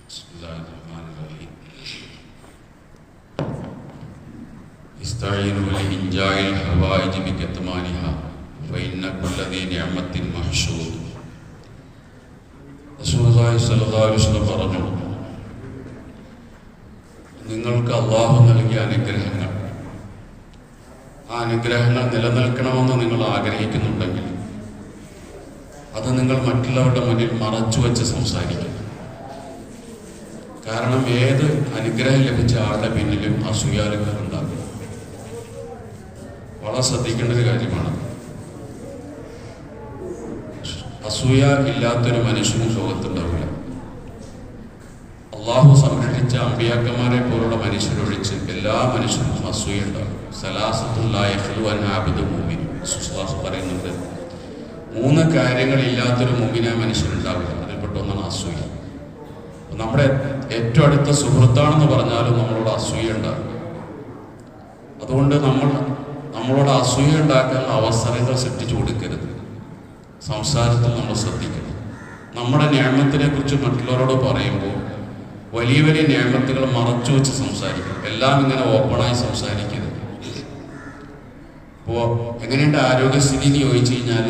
بسم الله الرحمن الرحيم استعينوا لإنجاء الحوائج بكتمانها فإن كل ذي نعمة محشود. റസൂലുള്ളാഹി സ്വല്ലല്ലാഹു അലൈഹി വസല്ലം പറഞ്ഞു, നിങ്ങൾക്ക് അല്ലാഹു നൽകിയ അനുഗ്രഹങ്ങൾ, ആ അനുഗ്രഹങ്ങൾ നിലനിൽക്കണമെന്ന് നിങ്ങൾ ആഗ്രഹിക്കുന്നുണ്ടെങ്കിൽ അത് നിങ്ങൾ മറ്റുള്ളവരുടെ മുന്നിൽ മറച്ചു വെച്ച് സംസാരിക്കും. കാരണം ഏത് അനുഗ്രഹം ലഭിച്ച ആളുടെ പിന്നിലും അസൂയാലുകാരുണ്ടാകും. വളരെ ശ്രദ്ധിക്കേണ്ട ഒരു കാര്യമാണ്. അസൂയ ഇല്ലാത്തൊരു മനുഷ്യനും ലോകത്തുണ്ടാവില്ല. അള്ളാഹു സംരക്ഷിച്ച അമ്പിയാക്കന്മാരെ പോലുള്ള മനുഷ്യരൊഴിച്ച് എല്ലാ മനുഷ്യർക്കും അസൂയ ഉണ്ടാകും. പറയുന്നുണ്ട്, 3 കാര്യങ്ങളില്ലാത്തൊരു മുഅ്മിനായ മനുഷ്യനുണ്ടാവില്ല. അതിൽപ്പെട്ട ഒന്നാണ് അസൂയ. നമ്മുടെ ഏറ്റവും അടുത്ത സുഹൃത്താണെന്ന് പറഞ്ഞാലും നമ്മളോട് അസൂയ ഉണ്ടാകും. അതുകൊണ്ട് നമ്മളോട് അസൂയ ഉണ്ടാക്കാനുള്ള അവസരങ്ങൾ സൃഷ്ടിച്ചു കൊടുക്കരുത്. സംസാരത്തിൽ നമ്മൾ ശ്രദ്ധിക്കണം. നമ്മുടെ നിഅമത്തിനെ കുറിച്ച് മറ്റുള്ളവരോട് പറയുമ്പോൾ വലിയ വലിയ നിഅമത്തുകൾ മറച്ചു വെച്ച് സംസാരിക്കണം. എല്ലാം ഇങ്ങനെ ഓപ്പണായി സംസാരിക്കരുത്. ഇപ്പോൾ എങ്ങനെയുണ്ട് ആരോഗ്യസ്ഥിതി എന്ന് ചോദിച്ചു കഴിഞ്ഞാൽ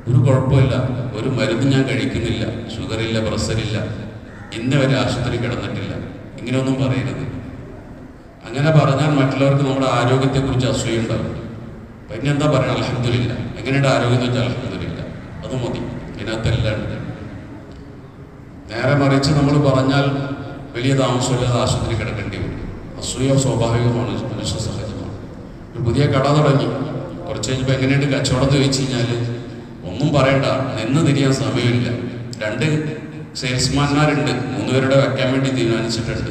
ഒരു കുഴപ്പമില്ല, ഒരു മരുന്ന് ഞാൻ കഴിക്കുന്നില്ല, ഷുഗറില്ല, പ്രഷറില്ല, ഇന്ന ഒരു ആശുപത്രി കിടന്നിട്ടില്ല, ഇങ്ങനെയൊന്നും പറയരുത്. അങ്ങനെ പറഞ്ഞാൽ മറ്റുള്ളവർക്ക് നമ്മുടെ ആരോഗ്യത്തെക്കുറിച്ച് അസൂയ ഉണ്ടാകും. അപ്പം ഇനി എന്താ പറയുക, അൽഹംദുലില്ലാ. എങ്ങനെയുണ്ട് ആരോഗ്യം എന്ന് വെച്ചാൽ അൽഹംദുലില്ലാ, അത് മതി. ഇതിനകത്തെല്ലാം ഉണ്ട്. നേരെ മറിച്ച് നമ്മൾ പറഞ്ഞാൽ വലിയ താമസമില്ലാതെ ആശുപത്രി കിടക്കേണ്ടി വരും. അസൂയ സ്വാഭാവികമാണ്, മനുഷ്യ സഹജമാണ്. ഒരു പുതിയ കട തുടങ്ങി, കുറച്ച് കഴിഞ്ഞപ്പോൾ എങ്ങനെയുണ്ട് കച്ചവടം എന്ന് ചോദിച്ചു കഴിഞ്ഞാൽ ഒന്നും പറയണ്ട, നിന്ന് തിരിയാൻ സമയമില്ല. 2 സെയിൽസ്മാൻമാരുണ്ട്, 3 പേരുടെ വെക്കാൻ വേണ്ടി തീരുമാനിച്ചിട്ടുണ്ട്.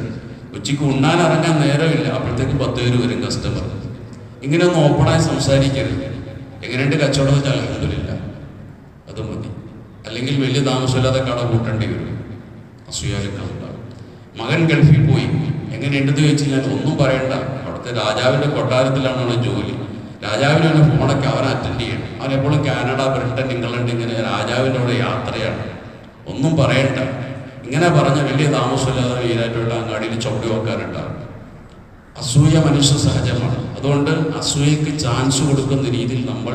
ഉച്ചയ്ക്ക് ഉണ്ണാൻ ഇറങ്ങാൻ നേരമില്ല, അപ്പോഴത്തേക്ക് 10 പേര് വരും കസ്റ്റമർ. ഇങ്ങനെയൊന്നും ഓപ്പണായി സംസാരിക്കരുത്. എങ്ങനെയുണ്ട് കച്ചവടം വെച്ചാൽ അൽഹംദുലില്ലാ, അത് മതി. അല്ലെങ്കിൽ വലിയ താമസമില്ലാതെ കട കൂട്ടേണ്ടി വരും. അസൂയാലുക്കളുണ്ടാകും. മകൻ ഗൾഫിൽ പോയി, എങ്ങനെയുണ്ടെന്ന് ചോദിച്ചു കഴിഞ്ഞാൽ ഒന്നും പറയണ്ട. അവിടുത്തെ രാജാവിൻ്റെ കൊട്ടാരത്തിലാണ് ജോലി. രാജാവിന് തന്നെ ഫോണൊക്കെ അവൻ അറ്റൻഡ് ചെയ്യണം. അവനെപ്പോഴും കാനഡ, ബ്രിട്ടൻ, ഇംഗ്ലണ്ട്, ഇങ്ങനെ രാജാവിൻ്റെ കൂടെ യാത്രയാണ്. ഒന്നും പറയണ്ട. ഇങ്ങനെ പറഞ്ഞ വലിയ താമസമില്ലാതെ വീരായിട്ടുള്ള അങ്ങാടിയിൽ ചവിട്ടി വെക്കാനുണ്ടാകും. അസൂയ മനുഷ്യ സഹജമാണ്. അതുകൊണ്ട് അസൂയക്ക് ചാൻസ് കൊടുക്കുന്ന രീതിയിൽ നമ്മൾ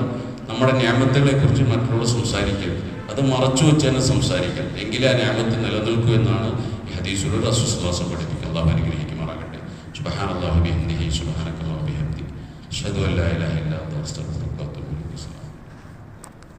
നമ്മുടെ നിഅമത്തുകളെ കുറിച്ച് മറ്റുള്ളവരോട് സംസാരിക്കരുത്. അത് മറച്ചു വെച്ച് തന്നെ സംസാരിക്കണം. എങ്കിലേ ആ നിഅമത്ത് നിലനിൽക്കൂ എന്നാണ് ഈ ഹദീസിലൂടെ റസൂൽ സ്വല്ലല്ലാഹു അലൈഹി വസല്ലം പഠിപ്പിക്കുന്നത്. അല്ലാഹു അനുഗ്രഹിക്കുമാറാകട്ടെ. സുബ്ഹാനല്ലാഹി വബിഹംദിഹി സുബ്ഹാനക്കല്ലാഹി വബിഹംദിഹി അഷ്ഹദു അൻ ലാ ഇലാഹ ഇല്ലാ അൻത അസ്തഗ്ഫിറുക.